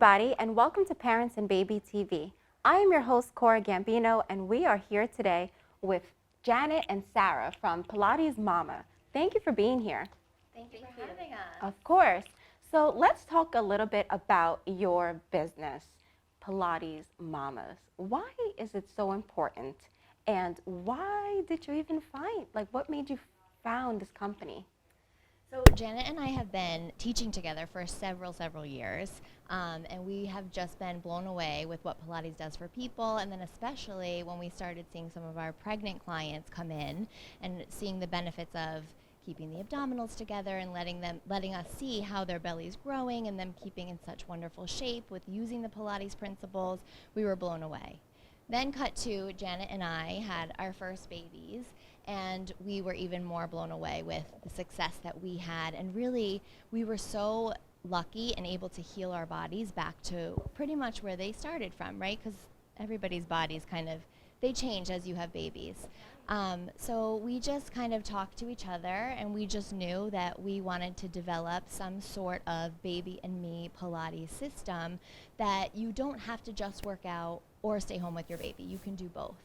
everybody, and welcome to Parents and Baby TV. I am your host, Cora Gambino, and we are here today with Janet and Sara from Pilates Mama. Thank you for being here. Thank you for having us. Of course. So let's talk a little bit about your business, Pilates Mamas. Why is it so important? And why did you even what made you found this company? So Janet and I have been teaching together for several years, and we have just been blown away with what Pilates does for people, and then especially when we started seeing some of our pregnant clients come in and seeing the benefits of keeping the abdominals together and letting us see how their belly's growing and them keeping in such wonderful shape with using the Pilates principles, we were blown away. Then cut to Janet and I had our first babies, and we were even more blown away with the success that we had. And really, we were so lucky and able to heal our bodies back to pretty much where they started from, right? Because everybody's bodies they change as you have babies. So we just kind of talked to each other, and we just knew that we wanted to develop some sort of baby and me Pilates system that you don't have to just work out or stay home with your baby. You can do both.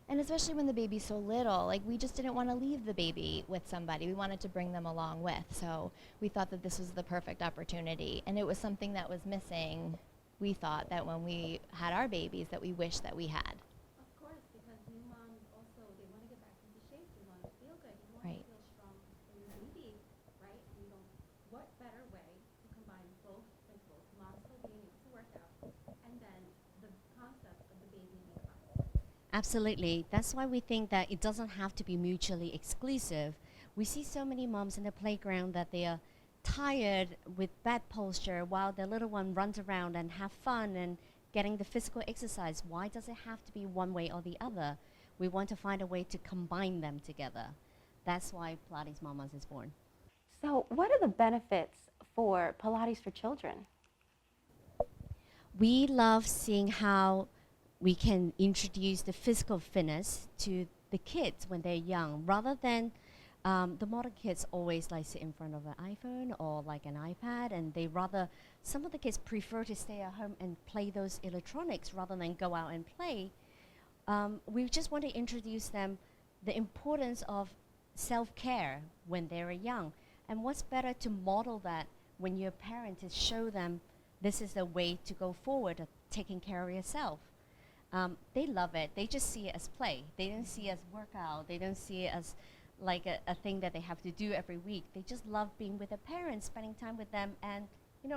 And especially when the baby's so little, we just didn't want to leave the baby with somebody. We wanted to bring them along with. So we thought that this was the perfect opportunity. And it was something that was missing, we thought, that when we had our babies that we wished that we had. Of course, because new moms also, they want to get back into shape, they want to feel good, you want Right. to feel strong for your baby, right? What better way to combine both principles, mom still being able to work out, and then the concept of the baby in the class. Absolutely. That's why we think that it doesn't have to be mutually exclusive. We see so many moms in the playground that they are tired with bad posture while their little one runs around and have fun and getting the physical exercise. Why does it have to be one way or the other? We want to find a way to combine them together. That's why Pilates Mamas is born. So what are the benefits for Pilates for children? We love seeing how we can introduce the physical fitness to the kids when they're young, rather than the modern kids always sit in front of an iPhone or an iPad, and some of the kids prefer to stay at home and play those electronics rather than go out and play. We just want to introduce them the importance of self-care when they're young. And what's better to model that when you're a parent, to show them this is the way to go forward of taking care of yourself. They love it. They just see it as play. They don't see it as workout. They don't see it as a thing that they have to do every week. They just love being with their parents, spending time with them, and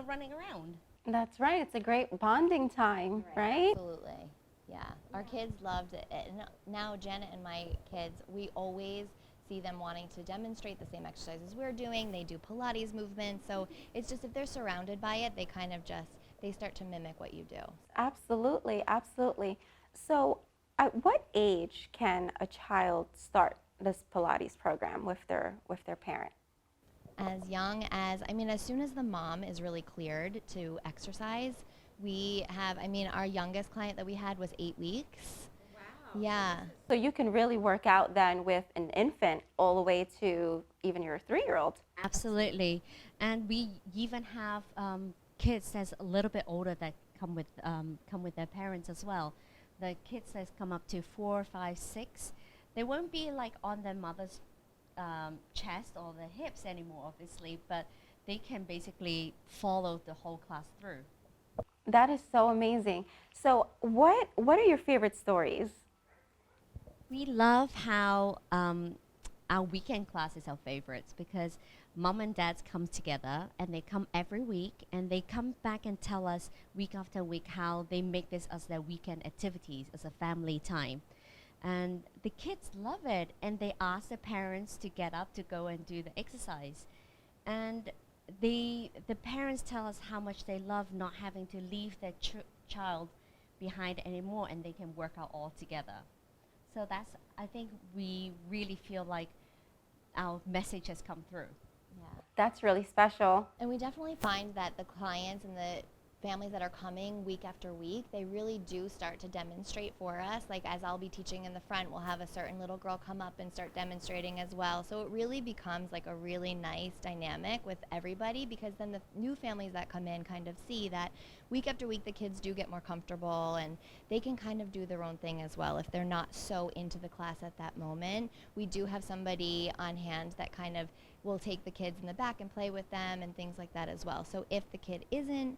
running around. That's right. It's a great bonding time, right? Absolutely. Yeah. Our kids loved it. And now Janet and my kids, we always see them wanting to demonstrate the same exercises we're doing. They do Pilates movements. So it's just, if they're surrounded by it, they start to mimic what you do. Absolutely, absolutely. So at what age can a child start this Pilates program with their parent? As young as, as soon as the mom is really cleared to exercise, we have, our youngest client that we had was 8 weeks. Wow. Yeah. So you can really work out then with an infant all the way to even your 3-year-old. Absolutely. And we even have kids that's a little bit older that come with their parents as well. The kids that come up to 4, 5, 6, they won't be on their mother's chest or their hips anymore, obviously, but they can basically follow the whole class through. That is so amazing. So what are your favorite stories? We love how our weekend class is our favorites, because mom and dads come together and they come every week, and they come back and tell us week after week how they make this as their weekend activities, as a family time. And the kids love it, and they ask their parents to get up to go and do the exercise. And the parents tell us how much they love not having to leave their child behind anymore, and they can work out all together. So I think we really feel like our message has come through. Yeah. That's really special. And we definitely find that the clients and the families that are coming week after week, they really do start to demonstrate for us. Like as I'll be teaching in the front, we'll have a certain little girl come up and start demonstrating as well. So it really becomes like a really nice dynamic with everybody, because then the new families that come in kind of see that week after week the kids do get more comfortable and they can kind of do their own thing as well. If they're not so into the class at that moment, we do have somebody on hand that kind of will take the kids in the back and play with them and things like that as well. So if the kid isn't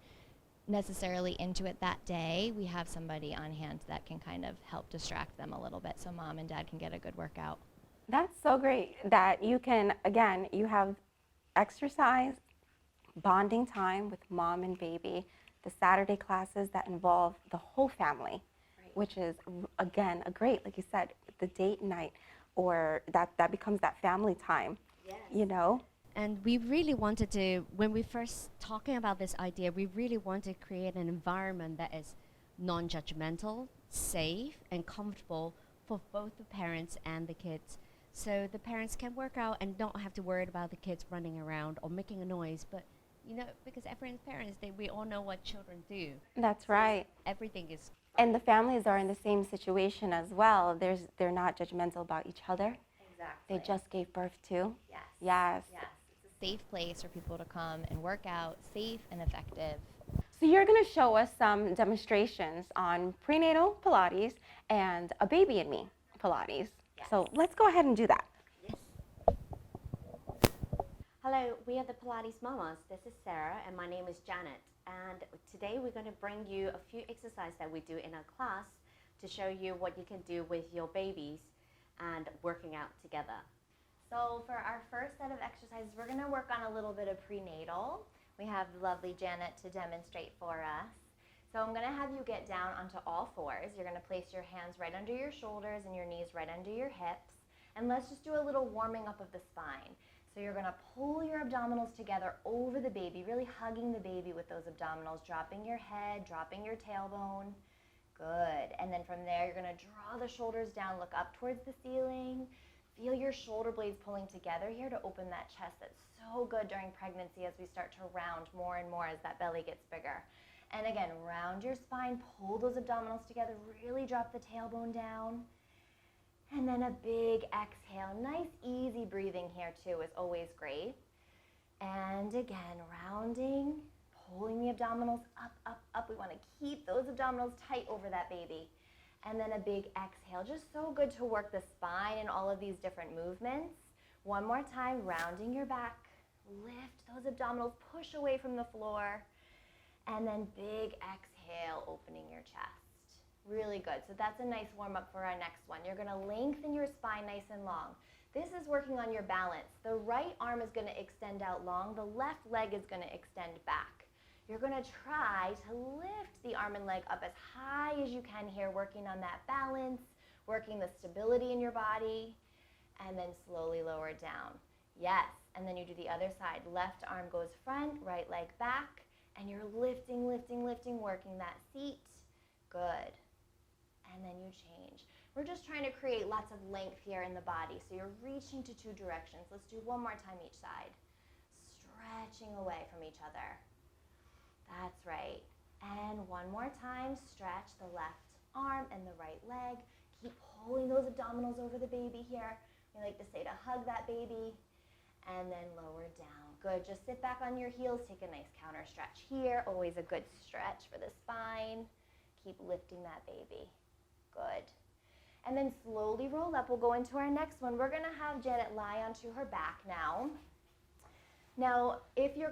necessarily into it that day, we have somebody on hand that can kind of help distract them a little bit so mom and dad can get a good workout. That's so great that you can, again, you have exercise, bonding time with mom and baby, the Saturday classes that involve the whole family, which is, again, a great, like you said, the date night, or that becomes that family time, you know? And we really wanted to, when we first talking about this idea, we really want to create an environment that is non-judgmental, safe, and comfortable for both the parents and the kids. So the parents can work out and don't have to worry about the kids running around or making a noise. But, you know, because everyone's parents, we all know what children do. That's right. Everything is... And the families are in the same situation as well. They're not judgmental about each other. Exactly. They just gave birth to. Yes. Yes. Yes. It's a safe place for people to come and work out, safe and effective. So you're going to show us some demonstrations on prenatal Pilates and a baby and me Pilates. Yes. So let's go ahead and do that. Yes. Hello, we are the Pilates Mamas. This is Sarah and my name is Janet. And today we're going to bring you a few exercises that we do in our class to show you what you can do with your babies and working out together. So for our first set of exercises, we're going to work on a little bit of prenatal. We have the lovely Janet to demonstrate for us. So I'm going to have you get down onto all fours. You're going to place your hands right under your shoulders and your knees right under your hips. And let's just do a little warming up of the spine. So you're going to pull your abdominals together over the baby, really hugging the baby with those abdominals, dropping your head, dropping your tailbone. Good. And then from there, you're going to draw the shoulders down, look up towards the ceiling. Feel your shoulder blades pulling together here to open that chest. That's so good during pregnancy as we start to round more and more as that belly gets bigger. And again, round your spine, pull those abdominals together, really drop the tailbone down. And then a big exhale. Nice, easy breathing here too is always great. And again, rounding, pulling the abdominals up, up, up. We want to keep those abdominals tight over that baby. And then a big exhale. Just so good to work the spine and all of these different movements. One more time, rounding your back. Lift those abdominals, push away from the floor. And then big exhale, opening your chest. Really good. So that's a nice warm up for our next one. You're going to lengthen your spine nice and long. This is working on your balance. The right arm is going to extend out long. The left leg is going to extend back. You're going to try to lift the arm and leg up as high as you can here, working on that balance, working the stability in your body, and then slowly lower it down. Yes, and then you do the other side. Left arm goes front, right leg back, and you're lifting, lifting, lifting, working that seat. Good. And then you change. We're just trying to create lots of length here in the body, so you're reaching to two directions. Let's do one more time each side. Stretching away from each other. That's right. And one more time, stretch the left arm and the right leg. Keep pulling those abdominals over the baby here. We like to say to hug that baby. And then lower down. Good. Just sit back on your heels. Take a nice counter stretch here. Always a good stretch for the spine. Keep lifting that baby. Good. And then slowly roll up. We'll go into our next one. We're going to have Janet lie onto her back now. Now, if you're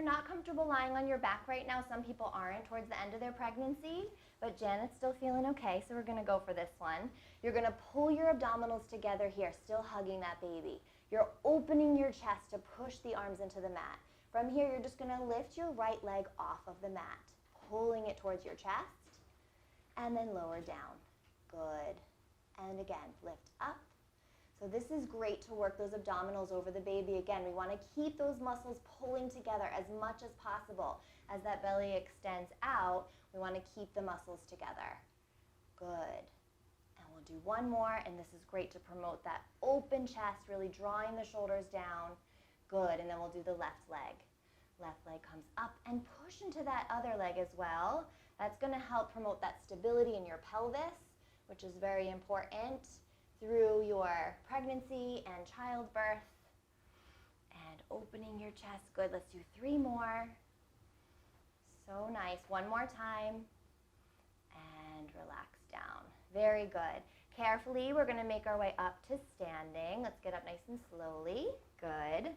not comfortable lying on your back right now, some people aren't towards the end of their pregnancy, but Janet's still feeling okay, so we're going to go for this one. You're going to pull your abdominals together here, still hugging that baby. You're opening your chest to push the arms into the mat. From here, you're just going to lift your right leg off of the mat, pulling it towards your chest, and then lower down. Good. And again, lift up. So this is great to work those abdominals over the baby. Again, we want to keep those muscles pulling together as much as possible. As that belly extends out, we want to keep the muscles together. Good. And we'll do one more, and this is great to promote that open chest, really drawing the shoulders down. Good. And then we'll do the left leg. Left leg comes up and push into that other leg as well. That's going to help promote that stability in your pelvis, which is very important through your pregnancy and childbirth. And opening your chest. Good. Let's do 3 more. So nice. 1 more time. And relax down. Very good. Carefully, we're going to make our way up to standing. Let's get up nice and slowly. Good.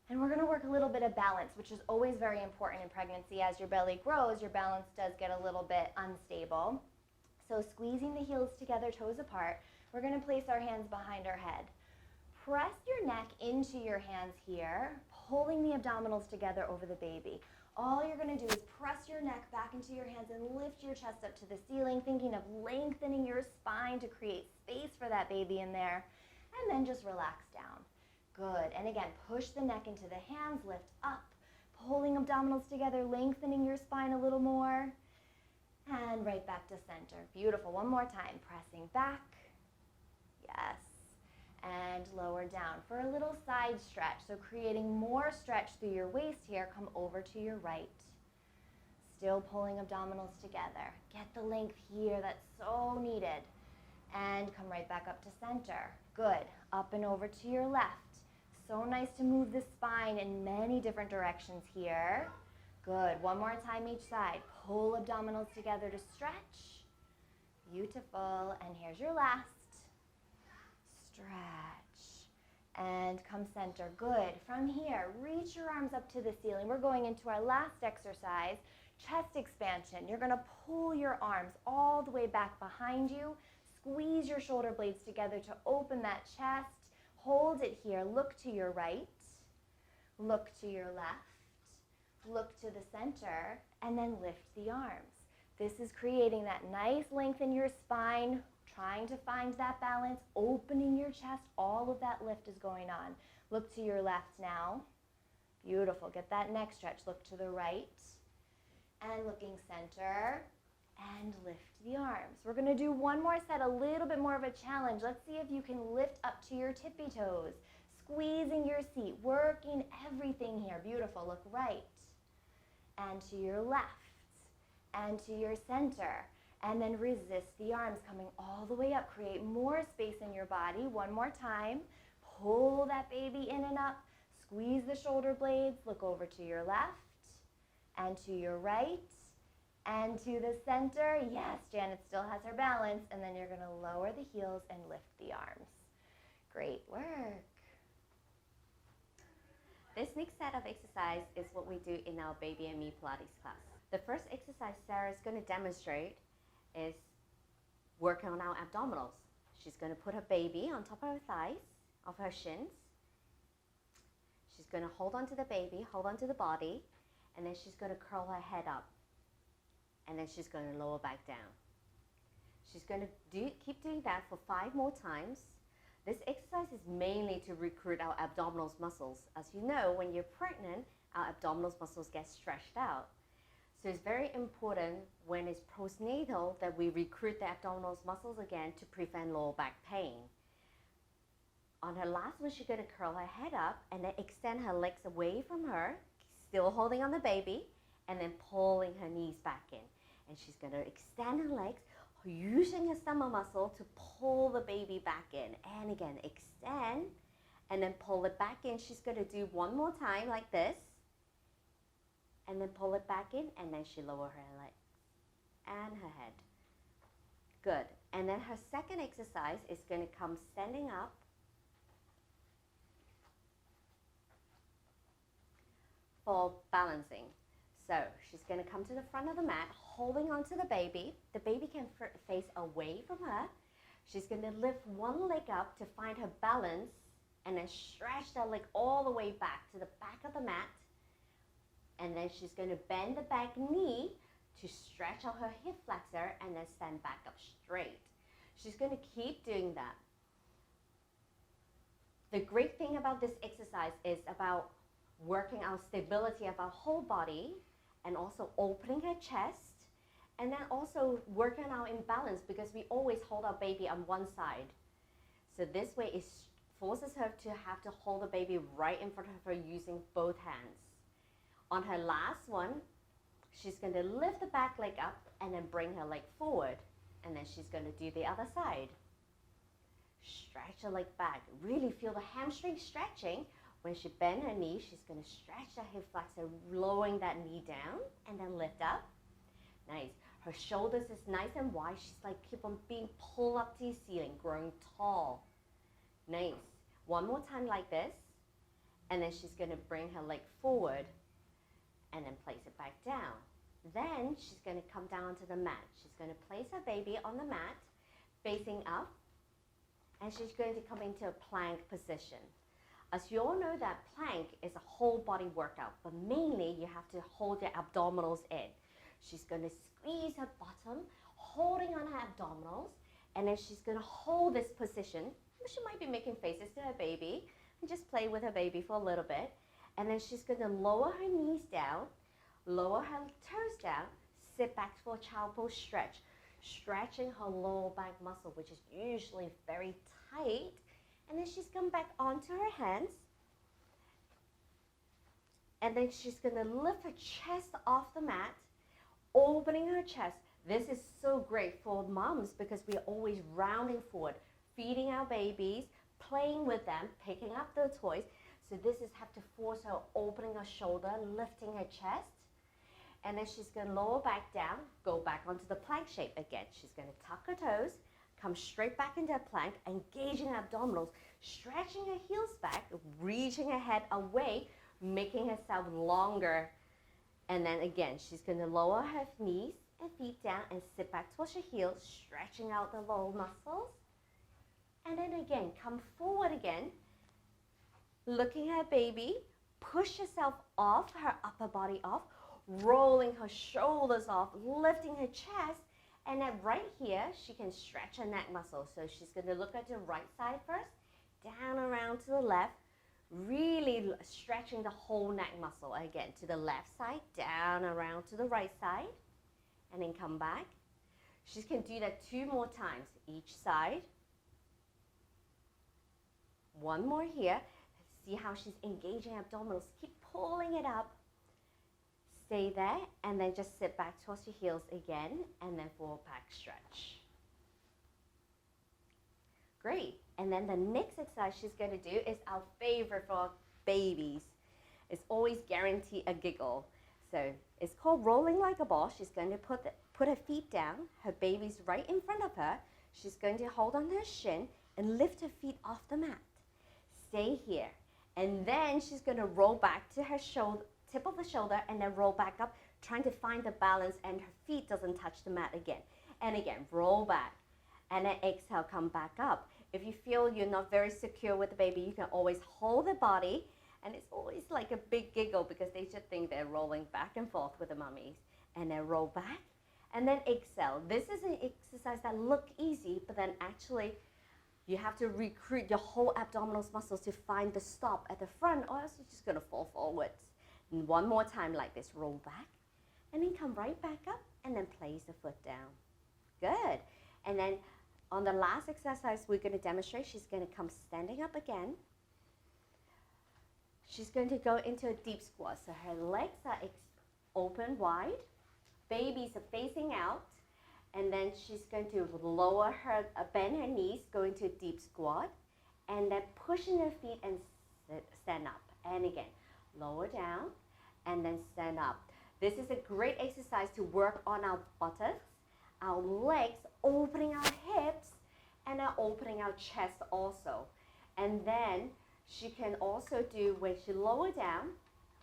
And we're going to work a little bit of balance, which is always very important in pregnancy. As your belly grows, your balance does get a little bit unstable. So squeezing the heels together, toes apart, we're going to place our hands behind our head. Press your neck into your hands here, pulling the abdominals together over the baby. All you're going to do is press your neck back into your hands and lift your chest up to the ceiling, thinking of lengthening your spine to create space for that baby in there. And then just relax down. Good. And again, push the neck into the hands, lift up, pulling abdominals together, lengthening your spine a little more. And right back to center. Beautiful. One more time. Pressing back. Yes. And lower down for a little side stretch. So creating more stretch through your waist here. Come over to your right. Still pulling abdominals together. Get the length here. That's so needed. And come right back up to center. Good. Up and over to your left. So nice to move the spine in many different directions here. Good. One more time each side. Pull abdominals together to stretch. Beautiful. And here's your last. Stretch. And come center. Good. From here, reach your arms up to the ceiling. We're going into our last exercise, chest expansion. You're going to pull your arms all the way back behind you. Squeeze your shoulder blades together to open that chest. Hold it here. Look to your right. Look to your left. Look to the center. And then lift the arms. This is creating that nice length in your spine, trying to find that balance, opening your chest. All of that lift is going on. Look to your left now. Beautiful. Get that neck stretch. Look to the right. And looking center. And lift the arms. We're going to do one more set, a little bit more of a challenge. Let's see if you can lift up to your tippy toes, squeezing your seat, working everything here. Beautiful. Look right and to your left and to your center. And then resist the arms coming all the way up. Create more space in your body. One more time. Pull that baby in and up. Squeeze the shoulder blades. Look over to your left and to your right. And to the center. Yes, Janet still has her balance. And then you're going to lower the heels and lift the arms. Great work. This next set of exercise is what we do in our Baby and Me Pilates class. The first exercise Sarah is going to demonstrate is working on our abdominals. She's going to put her baby on top of her thighs, of her shins. She's going to hold on to the baby, hold on to the body, and then she's going to curl her head up. And then she's going to lower back down. She's going to keep doing that for 5 more times. This exercise is mainly to recruit our abdominal muscles. As you know, when you're pregnant, our abdominal muscles get stretched out. So it's very important when it's postnatal that we recruit the abdominal muscles again to prevent lower back pain. On her last one, she's going to curl her head up and then extend her legs away from her, still holding on the baby, and then pulling her knees back in. And she's going to extend her legs, using her stomach muscle to pull the baby back in. And again, extend, and then pull it back in. She's going to do one more time like this, and then pull it back in, and then she lower her legs and her head. Good. And then her second exercise is going to come standing up, for balancing. So she's going to come to the front of the mat, holding onto the baby. The baby can face away from her. She's going to lift one leg up to find her balance, and then stretch that leg all the way back to the back of the mat. And then she's going to bend the back knee to stretch out her hip flexor, and then stand back up straight. She's going to keep doing that. The great thing about this exercise is about working our stability of our whole body, and also opening her chest, and then also working on our imbalance, because we always hold our baby on one side. So this way it forces her to have to hold the baby right in front of her using both hands. On her last one, she's going to lift the back leg up and then bring her leg forward. And then she's going to do the other side. Stretch her leg back. Really feel the hamstring stretching. When she bends her knee, she's going to stretch the hip flexor, lowering that knee down and then lift up. Nice. Her shoulders is nice and wide. She's like keep on being pulled up to the ceiling, growing tall. Nice. One more time like this. And then she's going to bring her leg forward and then place it back down. Then she's going to come down to the mat. She's going to place her baby on the mat, facing up. And she's going to come into a plank position. As you all know, that plank is a whole body workout, but mainly you have to hold your abdominals in. She's going to squeeze her bottom, holding on her abdominals, and then she's going to hold this position. She might be making faces to her baby, and just play with her baby for a little bit. And then she's going to lower her knees down, lower her toes down, sit back for a child pose stretch, stretching her lower back muscle, which is usually very tight. And then she's come back onto her hands. And then she's going to lift her chest off the mat, opening her chest. This is so great for moms because we're always rounding forward, feeding our babies, playing with them, picking up the toys. So this is have to force her opening her shoulder, lifting her chest. And then she's going to lower back down, go back onto the plank shape again. She's going to tuck her toes, come straight back into a plank, engaging her abdominals, stretching her heels back, reaching her head away, making herself longer. And then again, she's going to lower her knees and feet down and sit back towards her heels, stretching out the lower muscles. And then again, come forward again, looking at baby, push herself off, her upper body off, rolling her shoulders off, lifting her chest. And then right here, she can stretch her neck muscle. So she's going to look at the right side first, down around to the left, really stretching the whole neck muscle. Again, to the left side, down around to the right side, and then come back. She can do that 2 more times, each side. One more here. See how she's engaging abdominals. Keep pulling it up. Stay there, and then just sit back towards your heels again, and then forward back stretch. Great. And then the next exercise she's going to do is our favorite for babies. It's always guarantee a giggle. So it's called rolling like a ball. She's going to put her feet down. Her baby's right in front of her. She's going to hold on her shin and lift her feet off the mat. Stay here. And then she's going to roll back to her shoulder, tip of the shoulder, and then roll back up, trying to find the balance, and her feet doesn't touch the mat again. And again, roll back. And then exhale, come back up. If you feel you're not very secure with the baby, you can always hold the body, and it's always like a big giggle because they just think they're rolling back and forth with the mummies. And then roll back, and then exhale. This is an exercise that looks easy, but then actually you have to recruit your whole abdominal muscles to find the stop at the front, or else you're just going to fall forwards. And one more time like this, roll back, and then come right back up, and then place the foot down. Good. And then on the last exercise we're going to demonstrate, she's going to come standing up again. She's going to go into a deep squat. So her legs are open wide, babies are facing out, and then she's going to lower her, bend her knees, go into a deep squat, and then pushing her feet and stand up. And again, lower down, and then stand up. This is a great exercise to work on our buttocks, our legs, opening our hips, and then opening our chest also. And then she can also do, when she lower down,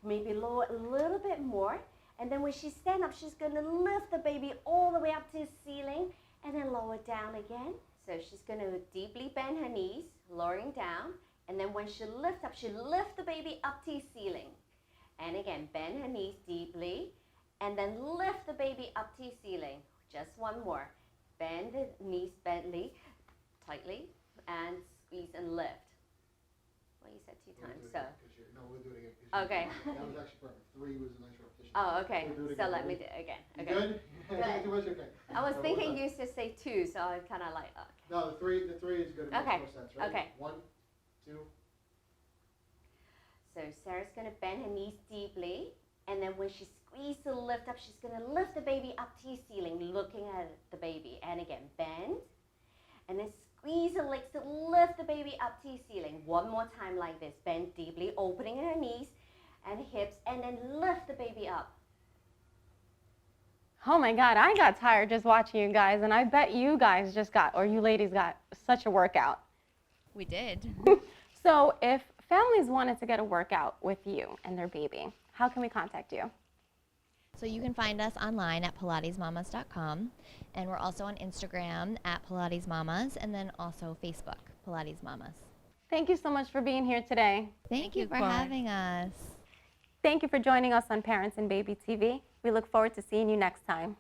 maybe lower a little bit more, and then when she stand up, she's going to lift the baby all the way up to the ceiling, and then lower down again. So she's going to deeply bend her knees, lowering down, and then when she lifts up, she lifts the baby up to the ceiling. And again, bend her knees deeply, and then lift the baby up to the ceiling. Just one more. Bend the knees tightly, and squeeze and lift. Well, you said 2 times, so. No, we'll do it again. Okay. That was actually perfect. 3 was a nice repetition. Oh, okay. We'll do it So again. let me do it again. You Okay. good? Good. Too much? Okay. I was So thinking what's you used to say 2, so I kind of like, okay. No, the three is good. It Okay. makes more sense, right? Okay. 1, 2. So Sarah's going to bend her knees deeply, And then when she squeezes to lift up, she's going to lift the baby up to your ceiling, looking at the baby. And again, bend. And then squeeze her legs to lift the baby up to your ceiling. One more time like this. Bend deeply, opening her knees and hips, and then lift the baby up. Oh my God, I got tired just watching you guys, and I bet you guys just got, or you ladies got such a workout. We did. So if families wanted to get a workout with you and their baby, how can we contact you? So you can find us online at pilatesmamas.com, and we're also on Instagram at Pilates Mamas, and then also Facebook, Pilates Mamas. Thank you so much for being here today. Thank you for for- having us. Thank you for joining us on Parents and Baby TV. We look forward to seeing you next time.